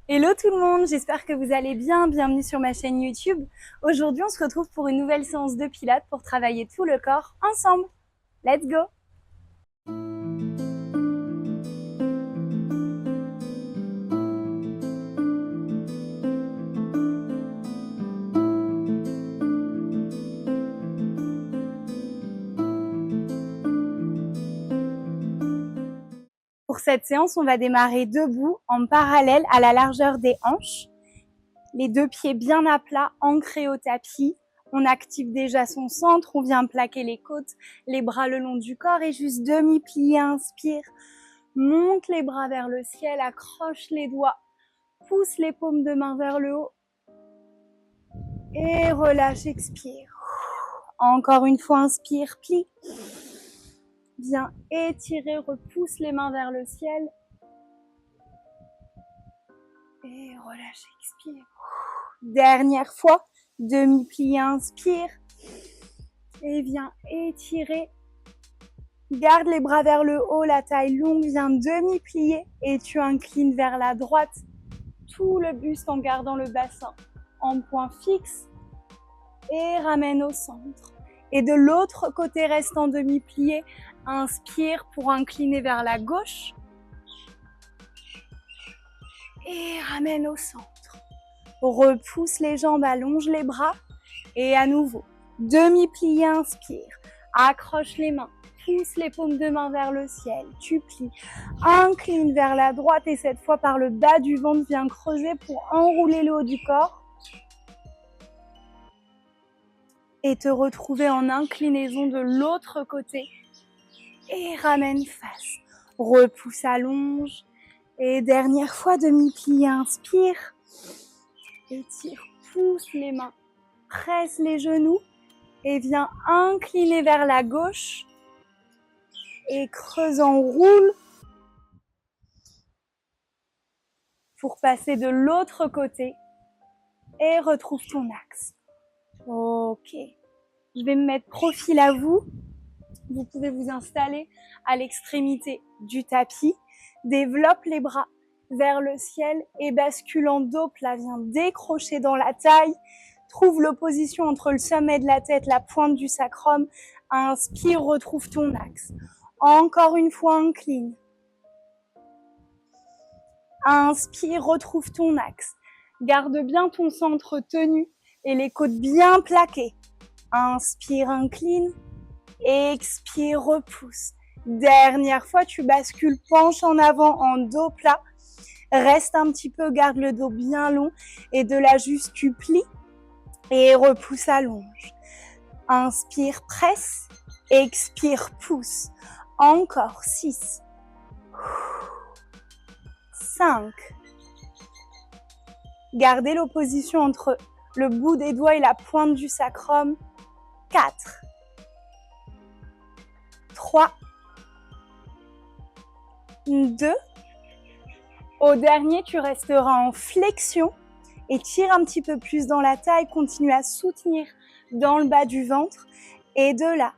Hello tout le monde, j'espère que vous allez bien, bienvenue sur ma chaîne YouTube. Aujourd'hui on se retrouve pour une nouvelle séance de pilates pour travailler tout le corps ensemble. Let's go! Pour cette séance, on va démarrer debout en parallèle à la largeur des hanches. Les deux pieds bien à plat, ancrés au tapis. On active déjà son centre, on vient plaquer les côtes, les bras le long du corps et juste demi-plié, inspire. Monte les bras vers le ciel, accroche les doigts, pousse les paumes de main vers le haut. Et relâche, expire. Encore une fois, inspire, plie. Viens étirer, repousse les mains vers le ciel. Et relâche, expire. Dernière fois, demi-plie, inspire. Et viens étirer. Garde les bras vers le haut, la taille longue, viens demi-plier. Et tu inclines vers la droite tout le buste en gardant le bassin en point fixe. Et ramène au centre. Et de l'autre côté, reste en demi-plié. Inspire pour incliner vers la gauche. Et ramène au centre. Repousse les jambes, allonge les bras. Et à nouveau, demi-plié, inspire. Accroche les mains, pousse les paumes de main vers le ciel. Tu plies, incline vers la droite et cette fois par le bas du ventre, viens creuser pour enrouler le haut du corps. Et te retrouver en inclinaison de l'autre côté. Et ramène face. Repousse, allonge. Et dernière fois, demi-plie, inspire. Étire, pousse les mains. Presse les genoux. Et viens incliner vers la gauche. Et creuse, enroule. Pour passer de l'autre côté. Et retrouve ton axe. Ok. Je vais me mettre profil à vous. Vous pouvez vous installer à l'extrémité du tapis. Développe les bras vers le ciel et bascule en dos plat. Viens décrocher dans la taille. Trouve l'opposition entre le sommet de la tête, la pointe du sacrum. Inspire, retrouve ton axe. Encore une fois, incline. Inspire, retrouve ton axe. Garde bien ton centre tenu et les côtes bien plaquées. Inspire, incline. Expire, repousse. Dernière fois, tu bascules, penche en avant en dos plat. Reste un petit peu, garde le dos bien long. Et de là, juste tu plies et repousse, allonge. Inspire, presse. Expire, pousse. Encore 6. 5. Gardez l'opposition entre le bout des doigts et la pointe du sacrum. 4. 3. 2. Au dernier, tu resteras en flexion et tire un petit peu plus dans la taille. Continue à soutenir dans le bas du ventre. Et de là,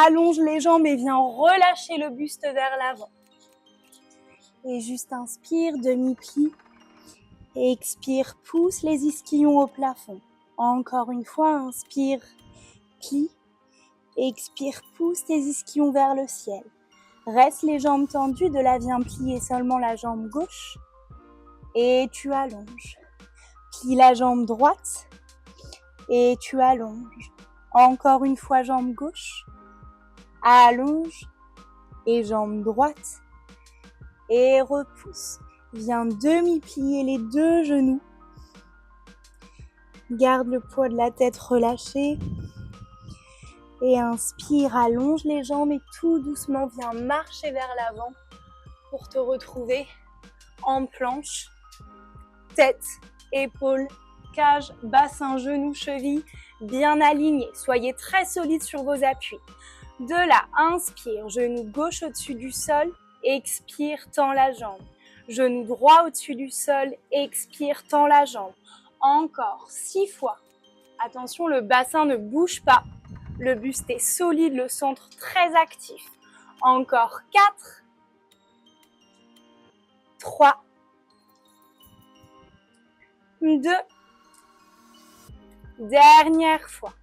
allonge les jambes et viens relâcher le buste vers l'avant. Et juste inspire, demi-plie. Expire, pousse les ischions au plafond. Encore une fois, inspire, plie. Expire, pousse tes ischions vers le ciel. Reste les jambes tendues, de là viens plier seulement la jambe gauche. Et tu allonges. Plie la jambe droite. Et tu allonges. Encore une fois, jambe gauche. Allonge. Et jambe droite. Et repousse. Viens demi-plier les deux genoux. Garde le poids de la tête relâché. Et inspire, allonge les jambes et tout doucement viens marcher vers l'avant pour te retrouver en planche. Tête, épaules, cage, bassin, genoux, chevilles bien alignés. Soyez très solides sur vos appuis. De là, inspire, genou gauche au-dessus du sol, expire, tends la jambe. Genou droit au-dessus du sol, expire, tends la jambe. Encore 6 fois. Attention, le bassin ne bouge pas. Le buste est solide, le centre très actif. Encore 4, 3, 2. Dernière fois.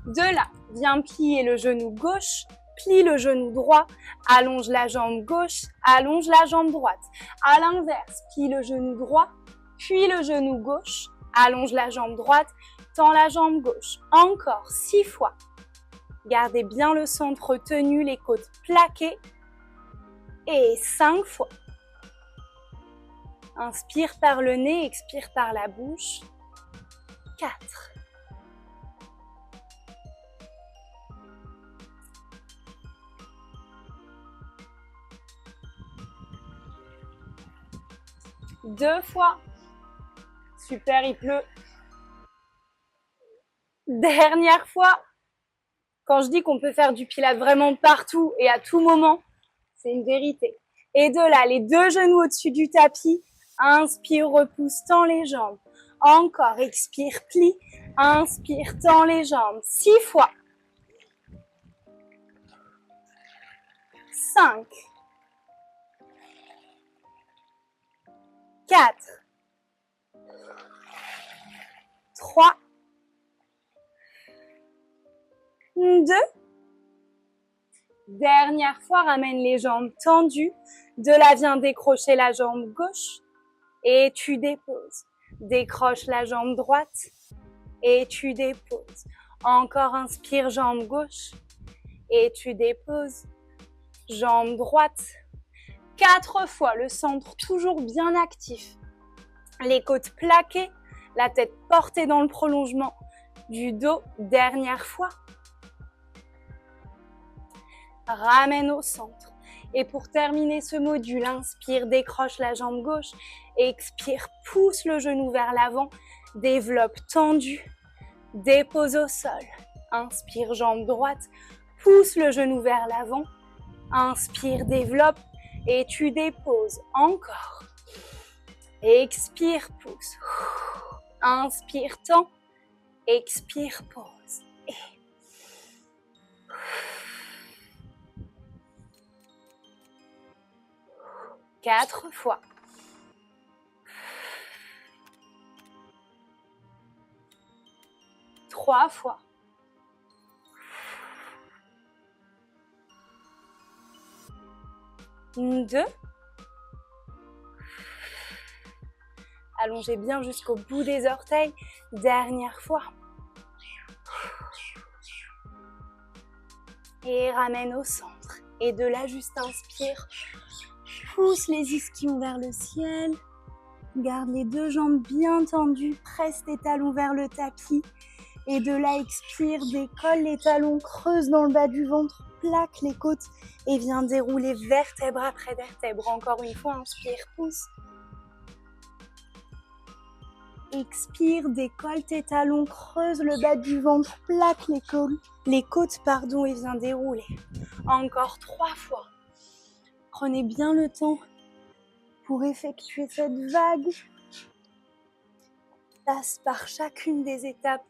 De là, viens plier le genou gauche, plie le genou droit, allonge la jambe gauche, allonge la jambe droite. À l'inverse, plie le genou droit, puis le genou gauche, allonge la jambe droite, tends la jambe gauche. Encore 6 fois. Gardez bien le centre tenu, les côtes plaquées. Et 5 fois. Inspire par le nez, expire par la bouche. 4. Deux fois. Super, il pleut. Dernière fois. Quand je dis qu'on peut faire du pilates vraiment partout et à tout moment, c'est une vérité. Et de là, les deux genoux au-dessus du tapis. Inspire, repousse, tends les jambes. Encore, expire, plie. Inspire, tends les jambes. 6 fois. 5. 4. 3. 2. Dernière fois, ramène les jambes tendues. De là, viens décrocher la jambe gauche et tu déposes. Décroche la jambe droite et tu déposes. Encore, inspire, jambe gauche et tu déposes. Jambe droite. 4 fois, le centre toujours bien actif. Les côtes plaquées, la tête portée dans le prolongement du dos. Dernière fois. Ramène au centre. Et pour terminer ce module, inspire, décroche la jambe gauche. Expire, pousse le genou vers l'avant. Développe tendu. Dépose au sol. Inspire, jambe droite. Pousse le genou vers l'avant. Inspire, développe. Et tu déposes. Encore. Expire, pousse. Inspire, tends. Expire, pose. Et 4 fois. Trois fois. 2. Allongez bien jusqu'au bout des orteils. Dernière fois. Et ramène au centre. Et de là, juste inspire. Pousse les ischions vers le ciel. Garde les deux jambes bien tendues. Presse tes talons vers le tapis. Et de là, expire. Décolle les talons. Creuse dans le bas du ventre. Plaque les côtes. Et viens dérouler vertèbre après vertèbre. Encore une fois, inspire, pousse. Expire, décolle tes talons, creuse le bas du ventre, plaque les côtes, et viens dérouler. Encore 3 fois. Prenez bien le temps pour effectuer cette vague. Passe par chacune des étapes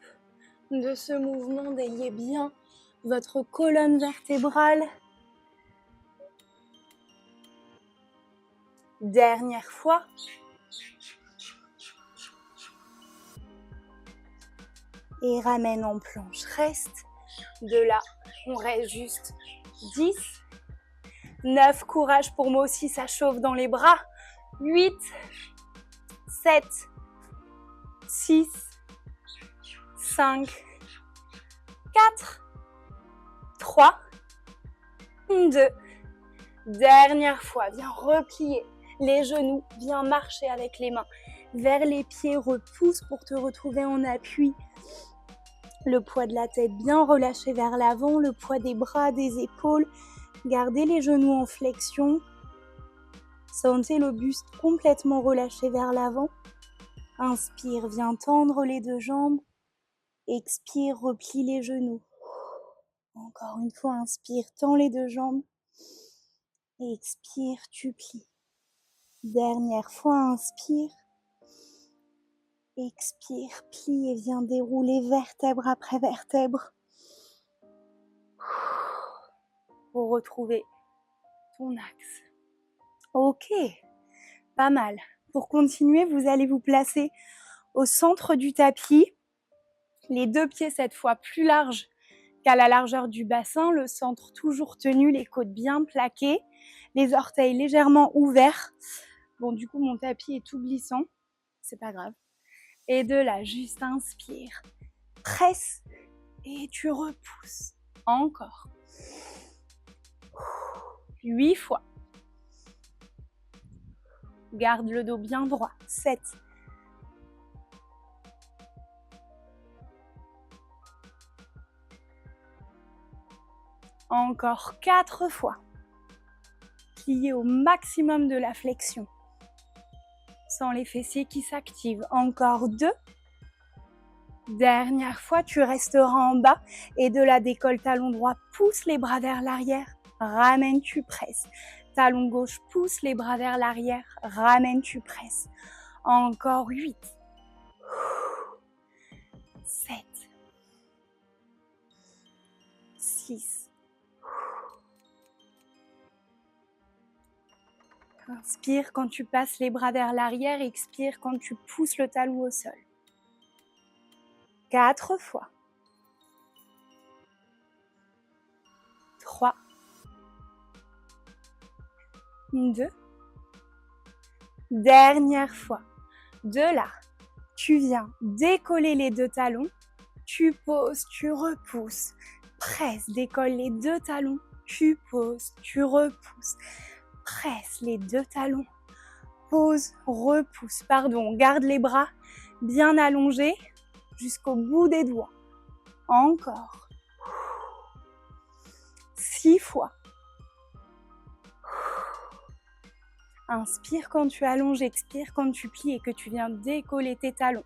de ce mouvement, déliez bien votre colonne vertébrale. Dernière fois. Et ramène en planche, reste. De là, on reste juste 10. 9, courage pour moi aussi, ça chauffe dans les bras. 8, 7, 6, 5, 4, 3, 2. Dernière fois, viens replier les genoux, viens marcher avec les mains vers les pieds, repousse pour te retrouver en appui. Le poids de la tête bien relâché vers l'avant, le poids des bras, des épaules. Gardez les genoux en flexion. Sentez le buste complètement relâché vers l'avant. Inspire, viens tendre les deux jambes. Expire, replie les genoux. Encore une fois, inspire, tends les deux jambes. Expire, tu plies. Dernière fois, inspire. Expire, plie et viens dérouler vertèbre après vertèbre. Pour retrouver ton axe. Ok, pas mal. Pour continuer, vous allez vous placer au centre du tapis. Les deux pieds cette fois plus larges qu'à la largeur du bassin, le centre toujours tenu, les côtes bien plaquées, les orteils légèrement ouverts. Bon, du coup, mon tapis est tout glissant, c'est pas grave. Et de là, juste inspire, presse et tu repousses. Encore. 8 fois. Garde le dos bien droit. 7. Encore 4 fois. Pliez au maximum de la flexion. Sans les fessiers qui s'activent. Encore 2. Dernière fois, tu resteras en bas et de la décolle talon droit, pousse les bras vers l'arrière, ramène, tu presses. Talon gauche, pousse les bras vers l'arrière, ramène, tu presses. Encore 8. 7. 6. Inspire quand tu passes les bras vers l'arrière, expire quand tu pousses le talon au sol. 4 fois. 3. 2. Dernière fois. De là, tu viens décoller les deux talons, tu poses, tu repousses, presse, décolle les deux talons, tu poses, tu repousses, presse les deux talons, pose, repousse, garde les bras bien allongés jusqu'au bout des doigts. Encore. 6 fois. Inspire quand tu allonges, expire quand tu plies et que tu viens décoller tes talons.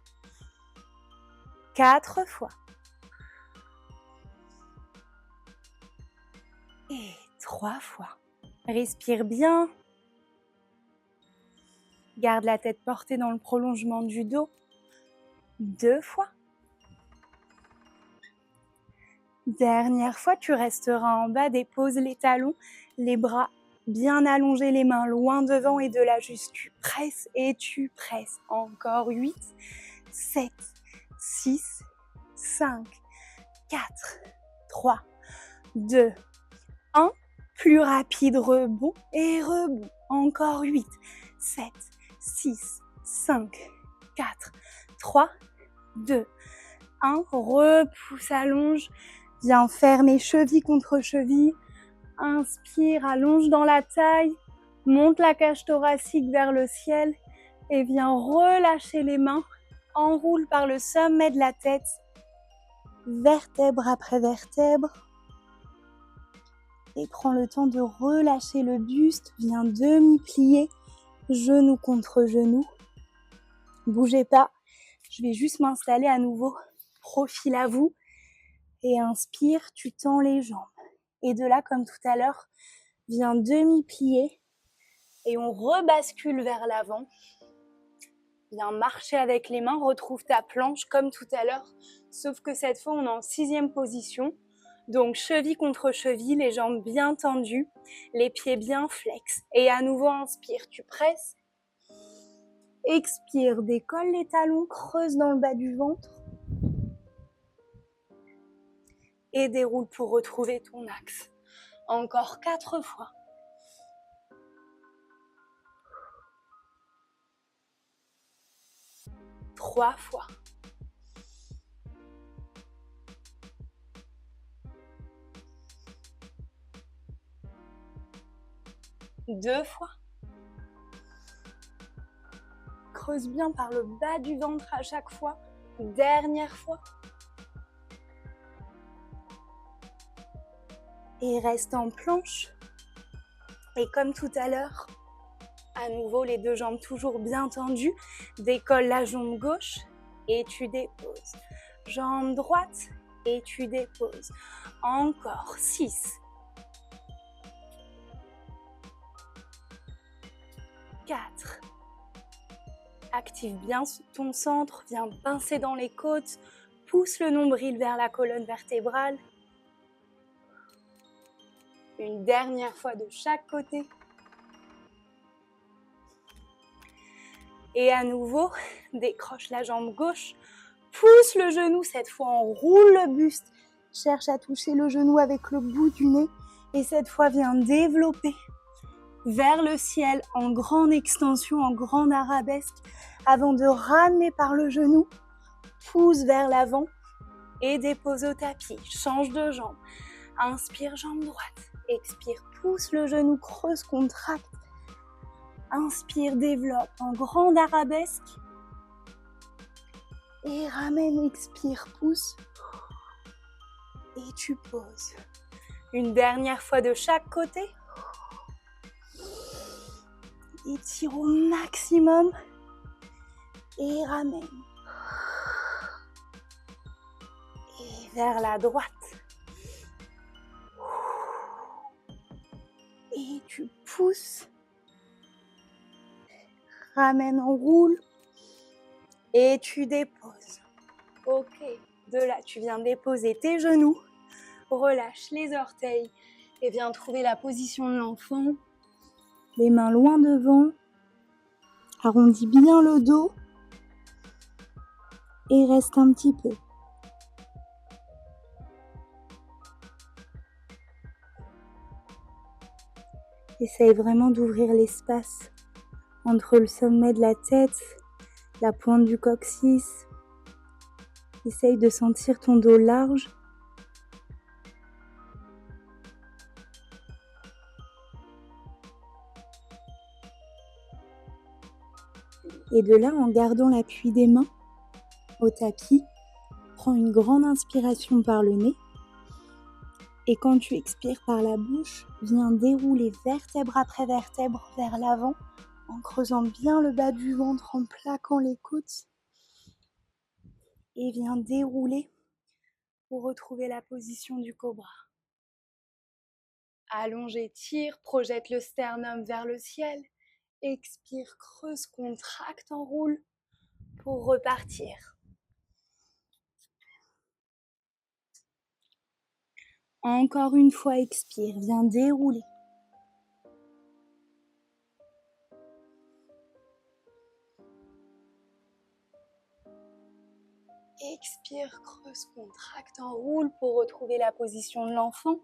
4 fois. Et 3 fois. Respire bien. Garde la tête portée dans le prolongement du dos. 2 fois. Dernière fois, tu resteras en bas, dépose les talons, les bras bien allongés, les mains loin devant et de là juste tu presses et tu presses. Encore 8, 7, 6, 5, 4, 3, 2, 1. Plus rapide, rebond et rebond. Encore 8, 7, 6, 5, 4, 3, 2, 1. Repousse, allonge. Viens fermer cheville contre cheville. Inspire, allonge dans la taille. Monte la cage thoracique vers le ciel. Et viens relâcher les mains. Enroule par le sommet de la tête. Vertèbre après vertèbre. Et prends le temps de relâcher le buste. Viens demi-plier. Genou contre genou. Bougez pas. Je vais juste m'installer à nouveau. Profil à vous. Et inspire, tu tends les jambes. Et de là, comme tout à l'heure, viens demi-plier. Et on rebascule vers l'avant. Viens marcher avec les mains, retrouve ta planche comme tout à l'heure. Sauf que cette fois, on est en 6e position. Donc, cheville contre cheville, les jambes bien tendues, les pieds bien flex. Et à nouveau, inspire, tu presses. Expire, décolle les talons, creuse dans le bas du ventre. Et déroule pour retrouver ton axe. Encore 4 fois. 3 fois. 2 fois. Creuse bien par le bas du ventre à chaque fois. Dernière fois. Et reste en planche. Et comme tout à l'heure, à nouveau les deux jambes toujours bien tendues. Décolle la jambe gauche et tu déposes. Jambe droite et tu déposes. Encore 6. 4. Active bien ton centre, viens pincer dans les côtes, pousse le nombril vers la colonne vertébrale. Une dernière fois de chaque côté. Et à nouveau, décroche la jambe gauche, pousse le genou, cette fois on roule le buste, cherche à toucher le genou avec le bout du nez et cette fois viens développer vers le ciel en grande extension, en grande arabesque avant de ramener par le genou, pousse vers l'avant et dépose au tapis, change de jambe, inspire jambe droite, expire, pousse le genou, creuse, contracte, inspire, développe en grande arabesque et ramène, expire, pousse et tu poses. Une dernière fois de chaque côté. Étire au maximum et ramène. Et vers la droite. Et tu pousses. Ramène, on roule. Et tu déposes. Ok, de là, tu viens déposer tes genoux. Relâche les orteils et viens trouver la position de l'enfant. Les mains loin devant. Arrondis bien le dos. Et reste un petit peu. Essaye vraiment d'ouvrir l'espace entre le sommet de la tête, la pointe du coccyx. Essaye de sentir ton dos large. Et de là, en gardant l'appui des mains au tapis, prends une grande inspiration par le nez. Et quand tu expires par la bouche, viens dérouler vertèbre après vertèbre vers l'avant, en creusant bien le bas du ventre, en plaquant les côtes. Et viens dérouler pour retrouver la position du cobra. Allonge, étire, projette le sternum vers le ciel. Expire, creuse, contracte, enroule pour repartir. Encore une fois, expire, viens dérouler. Expire, creuse, contracte, enroule pour retrouver la position de l'enfant.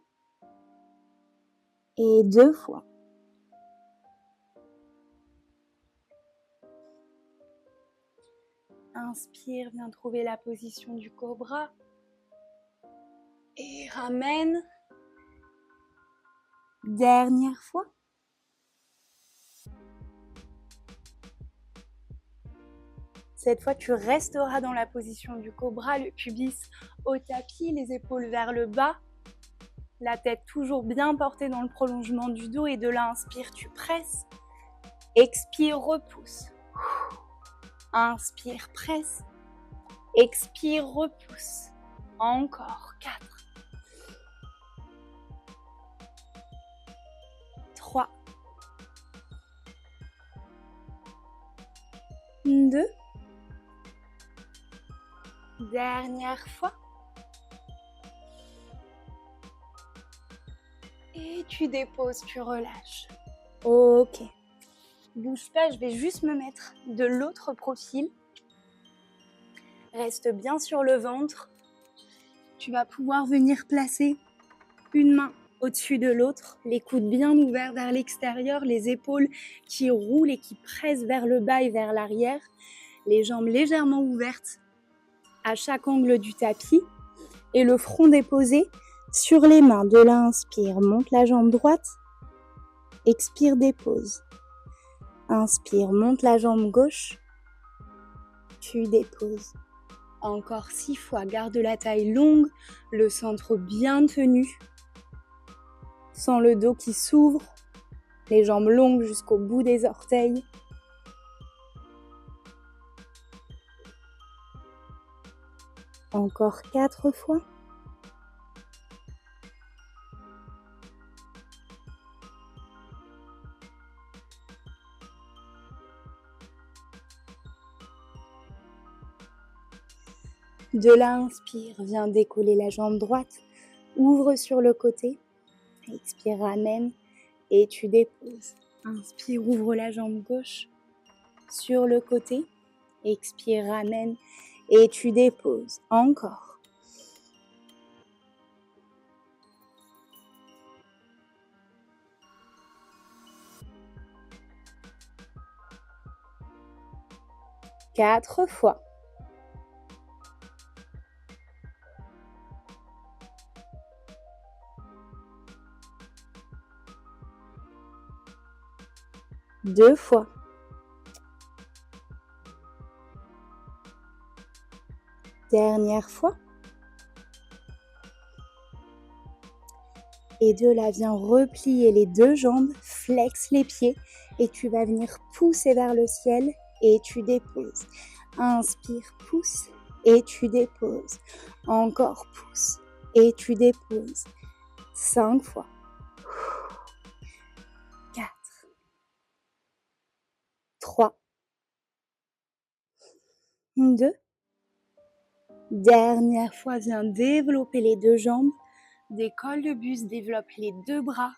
Et 2 fois. Inspire, viens trouver la position du cobra. Et ramène. Dernière fois. Cette fois, tu resteras dans la position du cobra, le pubis au tapis, les épaules vers le bas. La tête toujours bien portée dans le prolongement du dos. Et de là, inspire, tu presses. Expire, repousse. Inspire, presse. Expire, repousse. Encore 4. 3. 2. Dernière fois. Et tu déposes, tu relâches. Ok. Bouge pas, je vais juste me mettre de l'autre profil. Reste bien sur le ventre. Tu vas pouvoir venir placer une main au-dessus de l'autre, les coudes bien ouverts vers l'extérieur, les épaules qui roulent et qui pressent vers le bas et vers l'arrière, les jambes légèrement ouvertes à chaque angle du tapis et le front déposé sur les mains. De là, inspire, monte la jambe droite, expire, dépose. Inspire, monte la jambe gauche, tu déposes. Encore 6 fois, garde la taille longue, le centre bien tenu. Sans le dos qui s'ouvre, les jambes longues jusqu'au bout des orteils. Encore 4 fois. De là, inspire, viens décoller la jambe droite, ouvre sur le côté. Expire, ramène et tu déposes. Inspire, ouvre la jambe gauche sur le côté. Expire, ramène et tu déposes. Encore. Quatre fois. Deux fois. Dernière fois. Et de là, viens replier les deux jambes, flex les pieds et tu vas venir pousser vers le ciel et tu déposes. Inspire, pousse et tu déposes. Encore pousse et tu déposes. 5 fois. 4. 3. 2. Dernière fois, viens développer les deux jambes. Décolle le buste, développe les deux bras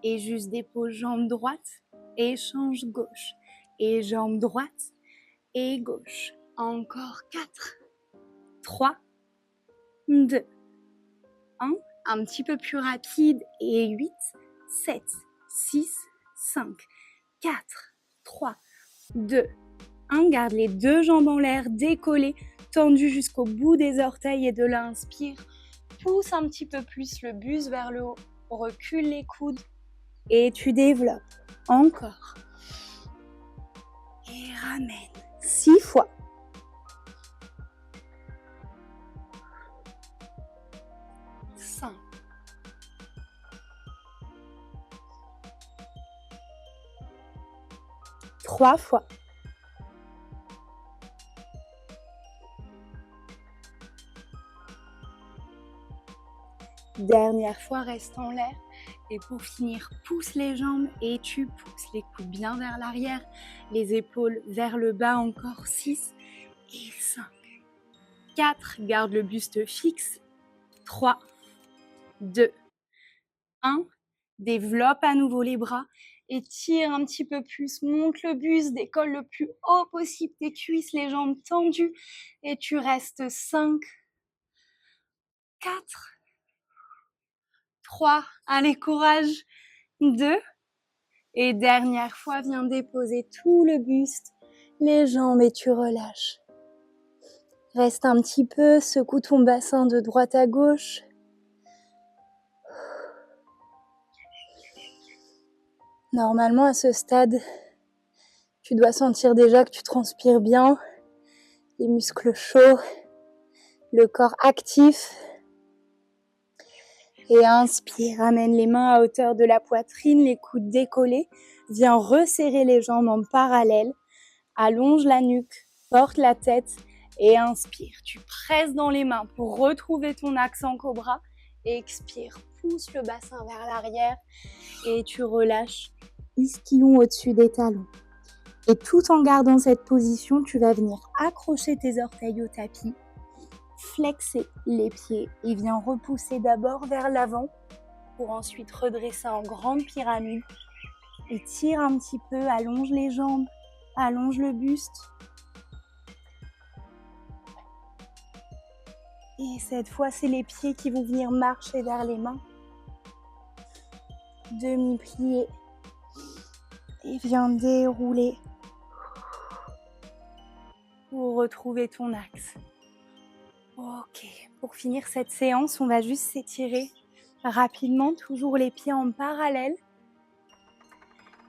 et juste dépose jambe droite, échange gauche et jambe droite et gauche. Encore 4, 3, 2, 1. Un petit peu plus rapide et 8, 7, 6, 5, 4, 3, 2, 1. Garde les deux jambes en l'air, décollées, tendues jusqu'au bout des orteils et de là, inspire. Pousse un petit peu plus le buste vers le haut, recule les coudes et tu développes. Encore. Et ramène. 6 fois. 5. 3 fois. Dernière fois, reste en l'air. Et pour finir, pousse les jambes et tu pousses les coudes bien vers l'arrière, les épaules vers le bas, encore 6 et 5. 4, garde le buste fixe. 3, 2, 1. Développe à nouveau les bras et tire un petit peu plus. Monte le buste, décolle le plus haut possible tes cuisses, les jambes tendues. Et tu restes 5, 4, 3, allez, courage, 2. Et dernière fois, viens déposer tout le buste, les jambes et tu relâches. Reste un petit peu, secoue ton bassin de droite à gauche. Normalement, à ce stade, tu dois sentir déjà que tu transpires bien, les muscles chauds, le corps actif. Et inspire, ramène les mains à hauteur de la poitrine, les coudes décollés. Viens resserrer les jambes en parallèle. Allonge la nuque, porte la tête et inspire. Tu presses dans les mains pour retrouver ton axe en cobra. Et expire, pousse le bassin vers l'arrière et tu relâches ischion au-dessus des talons. Et tout en gardant cette position, tu vas venir accrocher tes orteils au tapis, flexer les pieds et viens repousser d'abord vers l'avant pour ensuite redresser en grande pyramide. Et tire un petit peu, allonge les jambes, allonge le buste. Et cette fois, c'est les pieds qui vont venir marcher vers les mains. Demi-plié. Et viens dérouler pour retrouver ton axe. Ok, pour finir cette séance, on va juste s'étirer rapidement, toujours les pieds en parallèle.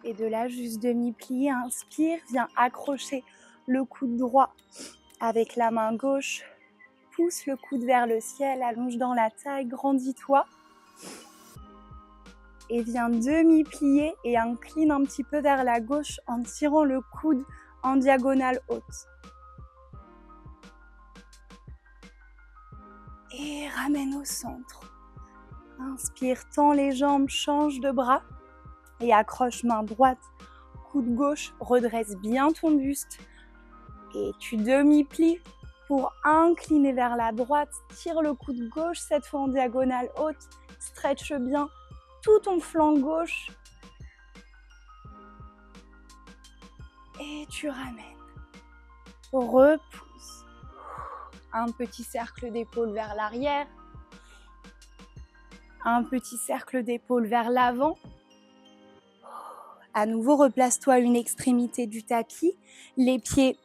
Et de là, juste demi-plié, inspire, viens accrocher le coude droit avec la main gauche. Pousse le coude vers le ciel, allonge dans la taille, grandis-toi. Et viens demi-plier et incline un petit peu vers la gauche en tirant le coude en diagonale haute. Et ramène au centre. Inspire, tends les jambes, change de bras et accroche main droite, coude gauche, redresse bien ton buste. Et tu demi-plies pour incliner vers la droite, tire le coude gauche, cette fois en diagonale haute, stretch bien tout ton flanc gauche. Et tu ramènes. repousse. Un petit cercle d'épaules vers l'arrière. Un petit cercle d'épaules vers l'avant. À nouveau, replace-toi à une extrémité du tapis. Les pieds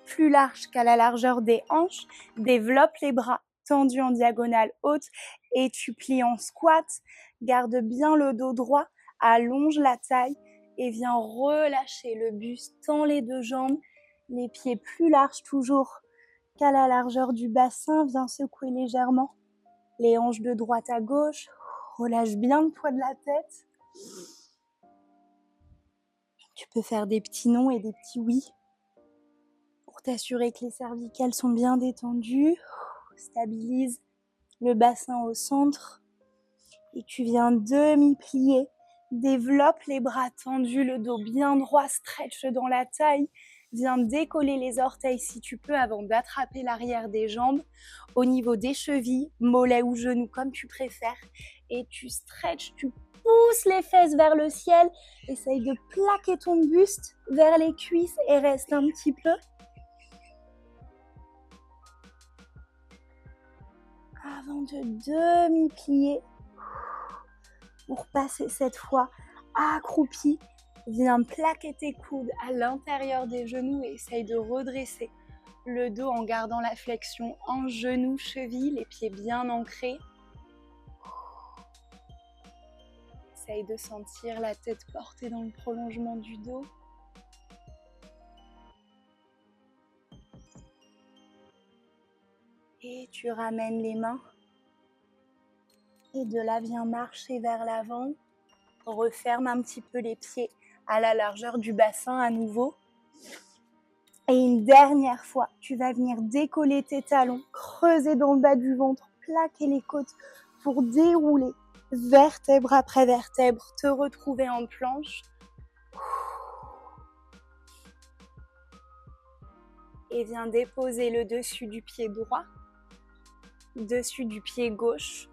plus larges qu'à la largeur des hanches. Développe les bras tendus en diagonale haute et tu plies en squat. Garde bien le dos droit. Allonge la taille et viens relâcher le buste. Tends les deux jambes. Les pieds plus larges toujours qu'à la largeur du bassin. Viens secouer légèrement les hanches de droite à gauche. Relâche bien le poids de la tête. Tu peux faire des petits non et des petits oui pour t'assurer que les cervicales sont bien détendues. Stabilise le bassin au centre et tu viens demi-plier. Développe les bras tendus, le dos bien droit, stretch dans la taille. Viens décoller les orteils si tu peux avant d'attraper l'arrière des jambes au niveau des chevilles, mollets ou genoux comme tu préfères. Et tu stretches, tu pousses les fesses vers le ciel. Essaye de plaquer ton buste vers les cuisses et reste un petit peu. Avant de demi-plier pour passer cette fois accroupi. Viens plaquer tes coudes à l'intérieur des genoux et essaye de redresser le dos en gardant la flexion en genoux, chevilles, les pieds bien ancrés. Essaye de sentir la tête portée dans le prolongement du dos. Et tu ramènes les mains. Et de là, viens marcher vers l'avant. Referme un petit peu les pieds à la largeur du bassin à nouveau. Et une dernière fois, tu vas venir décoller tes talons, creuser dans le bas du ventre, plaquer les côtes pour dérouler vertèbre après vertèbre, te retrouver en planche. Et viens déposer le dessus du pied droit, dessus du pied gauche.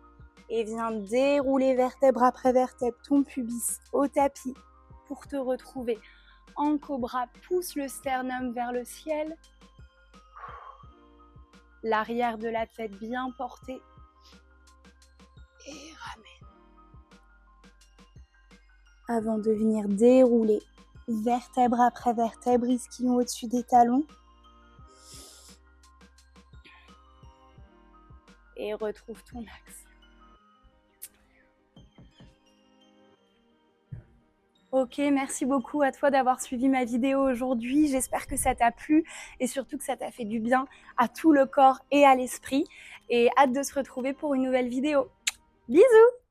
Et viens dérouler vertèbre après vertèbre ton pubis au tapis pour te retrouver en cobra. Pousse le sternum vers le ciel. L'arrière de la tête bien portée. Et ramène. Avant de venir dérouler vertèbre après vertèbre, ischio au-dessus des talons. Et retrouve ton axe. Ok, merci beaucoup à toi d'avoir suivi ma vidéo aujourd'hui. J'espère que ça t'a plu et surtout que ça t'a fait du bien à tout le corps et à l'esprit. Et hâte de se retrouver pour une nouvelle vidéo. Bisous!